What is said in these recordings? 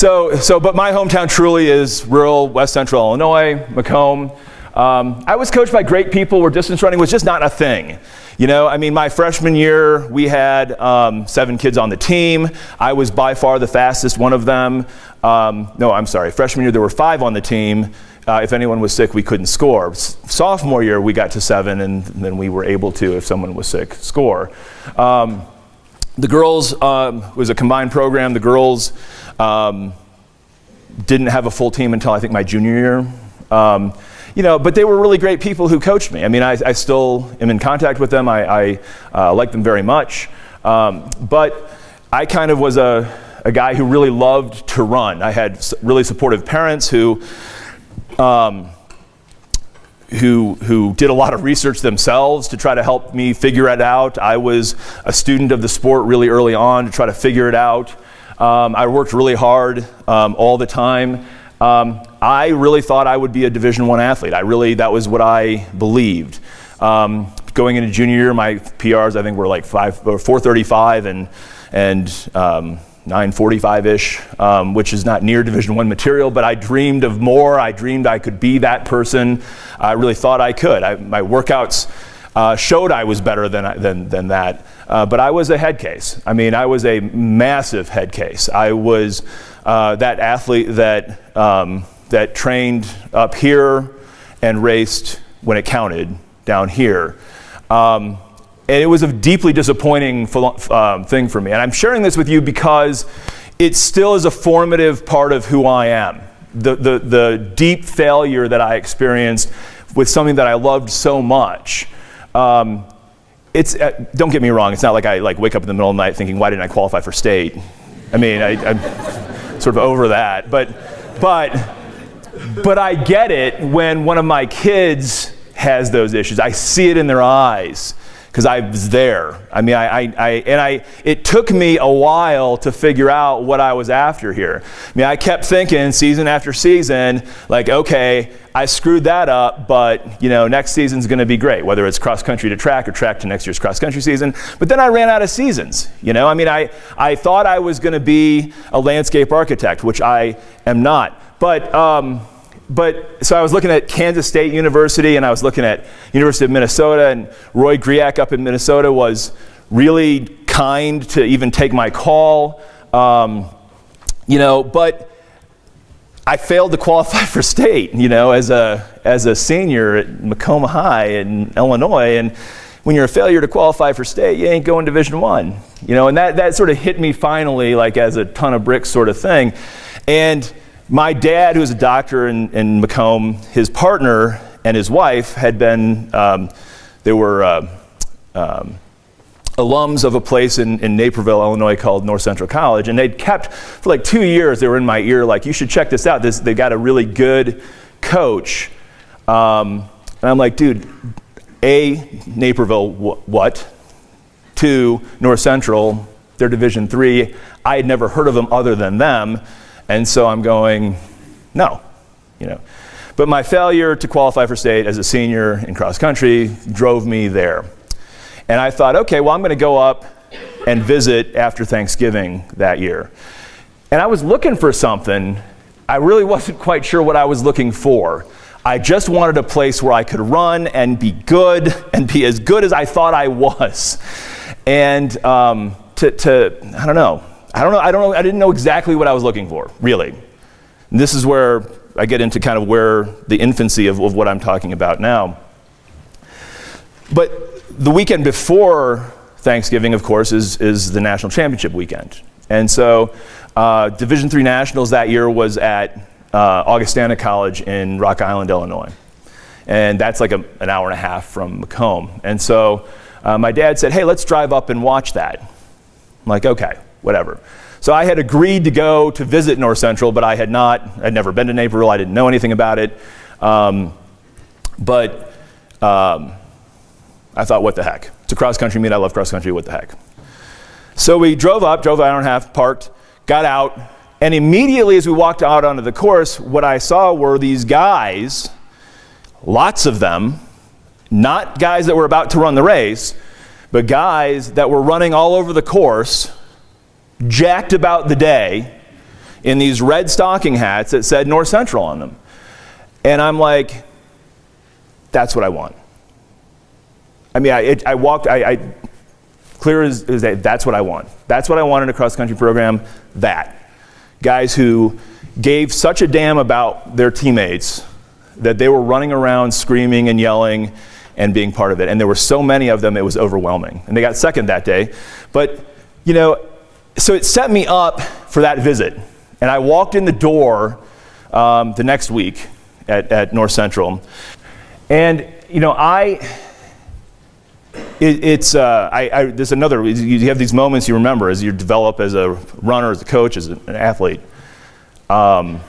But my hometown truly is rural West Central Illinois, Macomb. I was coached by great people where distance running was just not a thing. You know, I mean, my freshman year, we had 7 kids on the team. I was by far the fastest one of them. No, I'm sorry. Freshman year, there were 5 on the team. If anyone was sick, we couldn't score. Sophomore year, we got to 7, and then we were able to, if someone was sick, score. The girls was a combined program. The girls didn't have a full team until I think my junior year. You know, but they were really great people who coached me. I mean, I still am in contact with them. I like them very much. But I kind of was a guy who really loved to run. I had really supportive parents who did a lot of research themselves to try to help me figure it out. I was a student of the sport really early on to try to figure it out. I worked really hard all the time. I really thought I would be a Division I athlete. That was what I believed. Going into junior year, my PRs I think were like 4:35 and 9:45-ish, which is not near Division I material, but I dreamed of more. I dreamed I could be that person. I really thought I could. My workouts showed I was better than that, but I was a head case. I mean, I was a massive head case. I was that athlete that trained up here and raced when it counted down here. And it was a deeply disappointing thing for me. And I'm sharing this with you because it still is a formative part of who I am. The deep failure that I experienced with something that I loved so much. It's don't get me wrong, it's not like I wake up in the middle of the night thinking, why didn't I qualify for state? I mean, I'm sort of over that. But I get it when one of my kids has those issues. I see it in their eyes because I was there. I mean, it took me a while to figure out what I was after here. I mean, I kept thinking season after season, like, okay, I screwed that up, but you know, next season's going to be great, whether it's cross country to track or track to next year's cross country season. But then I ran out of seasons. You know, I mean, I thought I was going to be a landscape architect, which I am not. But so I was looking at Kansas State University, and I was looking at University of Minnesota, and Roy Griak up in Minnesota was really kind to even take my call. You know, but I failed to qualify for state, you know, as a senior at Macomb High in Illinois, and when you're a failure to qualify for state, you ain't going Division I, you know, and that sort of hit me finally like as a ton of bricks sort of thing. And my dad, who was a doctor in Macomb, his partner and his wife had been, they were alums of a place in Naperville, Illinois called North Central College, and they'd kept, for like 2 years, they were in my ear like, you should check this out. They got a really good coach. And I'm like, dude, A, Naperville, what? 2, North Central, they're Division III. I had never heard of them other than them. And so I'm going, no, you know. But my failure to qualify for state as a senior in cross country drove me there. And I thought, okay, well, I'm going to go up and visit after Thanksgiving that year. And I was looking for something. I really wasn't quite sure what I was looking for. I just wanted a place where I could run and be good and be as good as I thought I was. And I don't know. I didn't know exactly what I was looking for, really. And this is where I get into kind of where the infancy of what I'm talking about now. But the weekend before Thanksgiving, of course, is the national championship weekend. And so Division III Nationals that year was at Augustana College in Rock Island, Illinois. And that's like an hour and a half from Macomb. And so my dad said, hey, let's drive up and watch that. I'm like, okay, whatever. So I had agreed to go to visit North Central, but I'd never been to Naperville, I didn't know anything about it. But I thought, what the heck? It's a cross-country meet, I love cross-country, what the heck? So we drove an hour and a half, parked, got out, and immediately as we walked out onto the course, what I saw were these guys, lots of them, not guys that were about to run the race, but guys that were running all over the course, jacked about the day, in these red stocking hats that said North Central on them. And I'm like, that's what I want. I mean, I walked, clear as day, that's what I want. That's what I want in a cross-country program, that. Guys who gave such a damn about their teammates that they were running around screaming and yelling and being part of it. And there were so many of them, it was overwhelming. And they got second that day. But, you know, so it set me up for that visit. And I walked in the door the next week at North Central. And, you know, there's another, you have these moments you remember as you develop as a runner, as a coach, as an athlete. And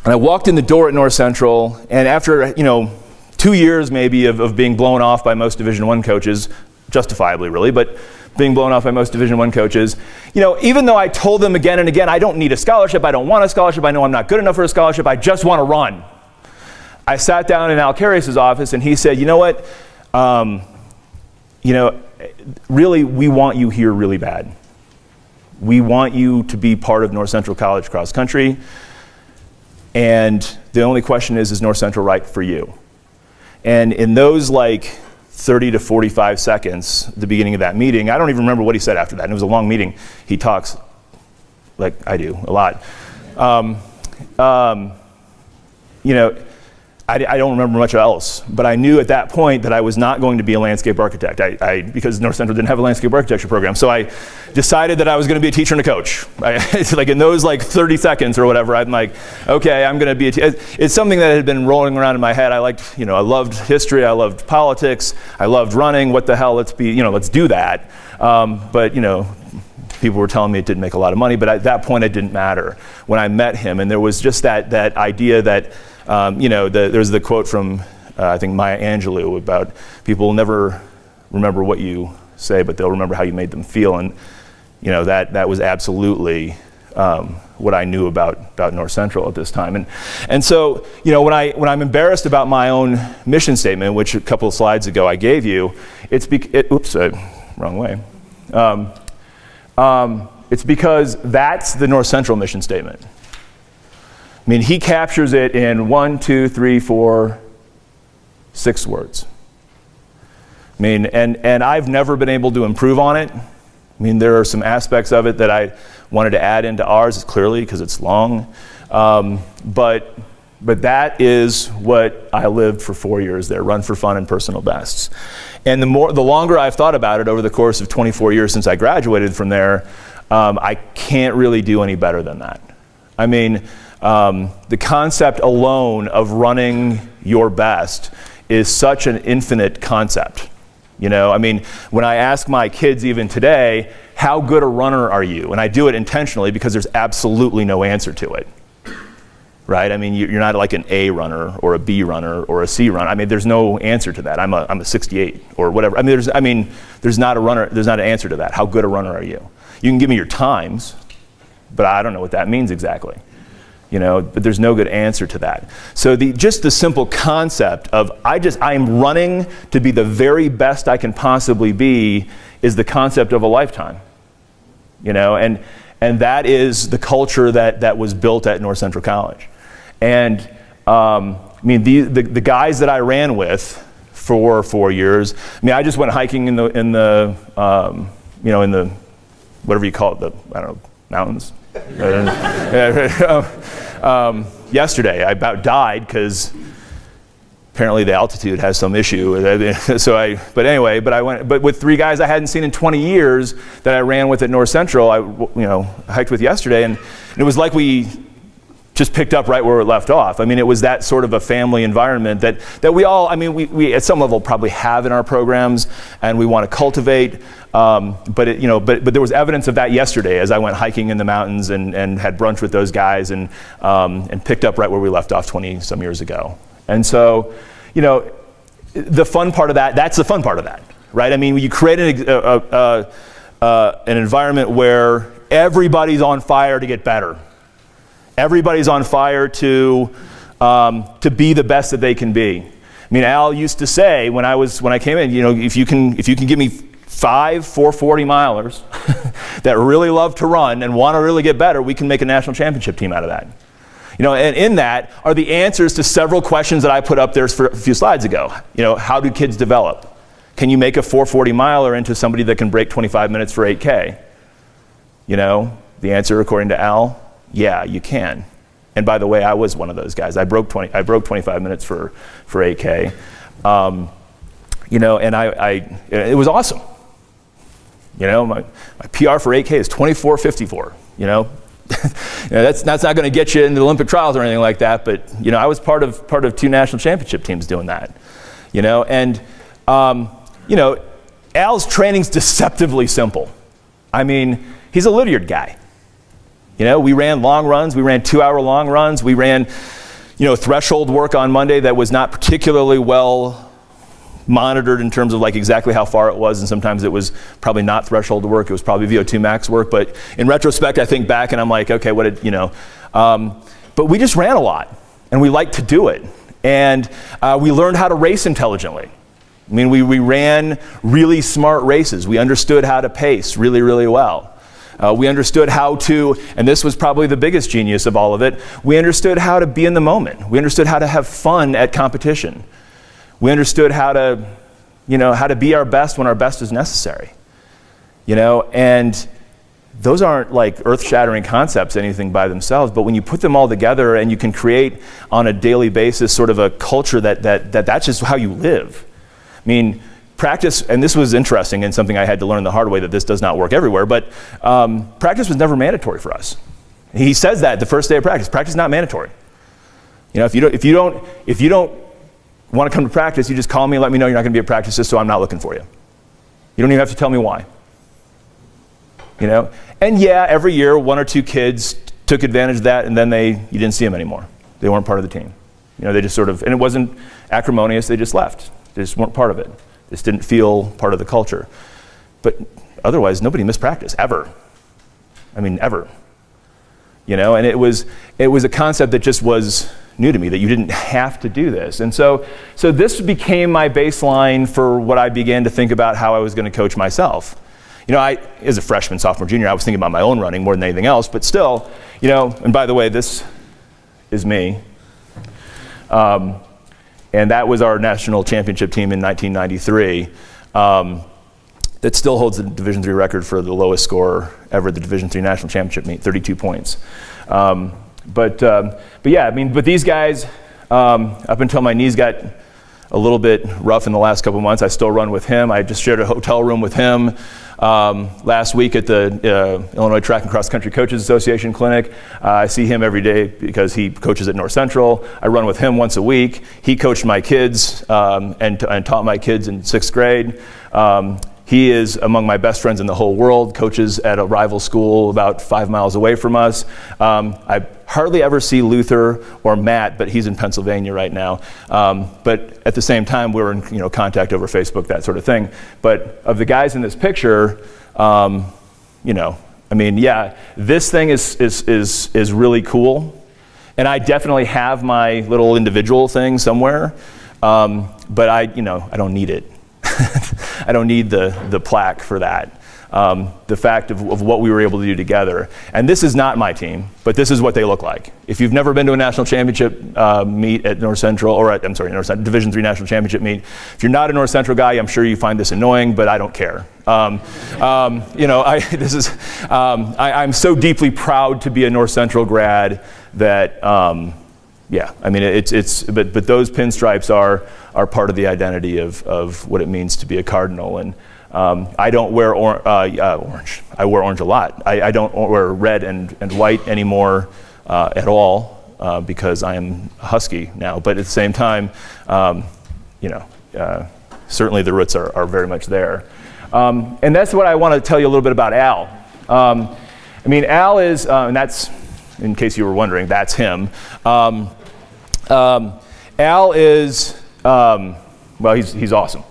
I walked in the door at North Central, and after, you know, 2 years maybe of being blown off by most Division I coaches, justifiably really, but being blown off by most Division I coaches, you know, even though I told them again and again, I don't need a scholarship, I don't want a scholarship, I know I'm not good enough for a scholarship, I just want to run. I sat down in Al Carius' office and he said, you know what, you know, really, we want you here really bad. We want you to be part of North Central College cross country. And the only question is North Central right for you? And in those like 30 to 45 seconds, the beginning of that meeting, I don't even remember what he said after that. And it was a long meeting. He talks like I do a lot. You know, I don't remember much else, but I knew at that point that I was not going to be a landscape architect because North Central didn't have a landscape architecture program. So I decided that I was going to be a teacher and a coach. It's like in those like 30 seconds or whatever, I'm like, okay, I'm going to be a teacher. It's something that had been rolling around in my head. I liked, you know, I loved history, I loved politics, I loved running. What the hell, let's do that. But, you know, people were telling me it didn't make a lot of money, but at that point it didn't matter. When I met him, and there was just that idea that, you know, there's the quote from, I think, Maya Angelou about people will never remember what you say, but they'll remember how you made them feel. And, you know, that was absolutely what I knew about North Central at this time. And so, you know, when I'm embarrassed about my own mission statement, which a couple of slides ago I gave you, wrong way. It's because that's the North Central mission statement. I mean, he captures it in 1, 2, 3, 4, 6 words. I mean, and I've never been able to improve on it. I mean, there are some aspects of it that I wanted to add into ours, clearly, because it's long. But that is what I lived for 4 years there, run for fun and personal bests. And the longer I've thought about it over the course of 24 years since I graduated from there, I can't really do any better than that. I mean, the concept alone of running your best is such an infinite concept. You know, I mean, when I ask my kids even today, how good a runner are you? And I do it intentionally because there's absolutely no answer to it. Right? I mean, you're not like an A runner or a B runner or a C runner. I mean, there's no answer to that. I'm a 68 or whatever. I mean, there's not an answer to that. How good a runner are you? You can give me your times, but I don't know what that means exactly. You know, but there's no good answer to that. So just the simple concept of I'm running to be the very best I can possibly be is the concept of a lifetime. You know, and that is the culture that was built at North Central College. And I mean, the guys that I ran with for 4 years, I mean, I just went hiking in the whatever you call it, mountains. Yesterday, I about died because apparently the altitude has some issue. But I went with 3 guys I hadn't seen in 20 years that I ran with at North Central. I hiked with yesterday, and it was like we just picked up right where it left off. I mean, it was that sort of a family environment that we all, I mean, we at some level probably have in our programs, and we want to cultivate. But there was evidence of that yesterday as I went hiking in the mountains and had brunch with those guys and picked up right where we left off 20 some years ago. And so, you know, the fun part of that's the fun part of that, right? I mean, you create an environment where everybody's on fire to get better. Everybody's on fire to be the best that they can be. I mean, Al used to say when I came in, you know, if you can give me 5 440 milers that really love to run and want to really get better, we can make a national championship team out of that. And in that are the answers to several questions that I put up there for a few slides ago. How do kids develop? Can you make a 440 miler into somebody that can break 25 minutes for 8K? The answer, according to Al, yeah, you can. And by the way, I was one of those guys. I broke 25 minutes for 8K. And it was awesome. My PR for 8K is 24:54. That's not going to get you into the Olympic trials or anything like that. But I was part of 2 national championship teams doing that. Al's training's deceptively simple. He's a Lydiard guy. We ran long runs. We ran 2-hour long runs. We ran, threshold work on Monday that was not particularly well monitored in terms of exactly how far it was, and sometimes it was probably not threshold work. It was probably VO2 max work. But in retrospect, I think back and I'm like, okay, what did but we just ran a lot, and we liked to do it, and we learned how to race intelligently. We ran really smart races. We understood how to pace really, really well. We understood how to, and this was probably the biggest genius of all of it, we understood how to be in the moment. We understood how to have fun at competition. We understood how to be our best when our best is necessary. And those aren't earth-shattering concepts, anything by themselves, but when you put them all together and you can create on a daily basis sort of a culture that's just how you live. Practice, and this was interesting and something I had to learn the hard way, that this does not work everywhere, but practice was never mandatory for us. He says that the first day of practice. Practice is not mandatory. If you don't want to come to practice, you just call me and let me know you're not going to be at practice, just so I'm not looking for you. You don't even have to tell me why. And yeah, every year 1 or 2 kids took advantage of that, and then you didn't see them anymore. They weren't part of the team. They just sort of, and it wasn't acrimonious, they just left. They just weren't part of it. Just didn't feel part of the culture. But otherwise, nobody missed practice, ever. Ever. And it was a concept that just was new to me, that you didn't have to do this. And so this became my baseline for what I began to think about how I was going to coach myself. As a freshman, sophomore, junior, I was thinking about my own running more than anything else, but still, and by the way, this is me. And that was our national championship team in 1993. That still holds the Division III record for the lowest score ever at the Division III national championship meet, 32 points. But these guys, up until my knees got a little bit rough in the last couple months, I still run with him. I just shared a hotel room with him last week at the Illinois Track and Cross Country Coaches Association clinic. I see him every day because he coaches at North Central. I run with him once a week. He coached my kids and taught my kids in 6th grade. He is among my best friends in the whole world, coaches at a rival school about 5 miles away from us. I hardly ever see Luther or Matt, but he's in Pennsylvania right now. But at the same time, we're in contact over Facebook, that sort of thing. But of the guys in this picture, this thing is really cool. And I definitely have my little individual thing somewhere, but I don't need it. I don't need the plaque for that. The fact of what we were able to do together. And this is not my team, but this is what they look like. If you've never been to a national championship meet at North Central, Division III national championship meet, if you're not a North Central guy, I'm sure you find this annoying, but I don't care. I'm so deeply proud to be a North Central grad that, but those pinstripes are part of the identity of what it means to be a Cardinal. And I don't wear orange. I wear orange a lot. I don't wear red and white anymore at all because I am Husky now. But at the same time, certainly the roots are very much there. And that's what I want to tell you a little bit about Al. Al is, and that's, in case you were wondering, that's him. Al is, he's awesome.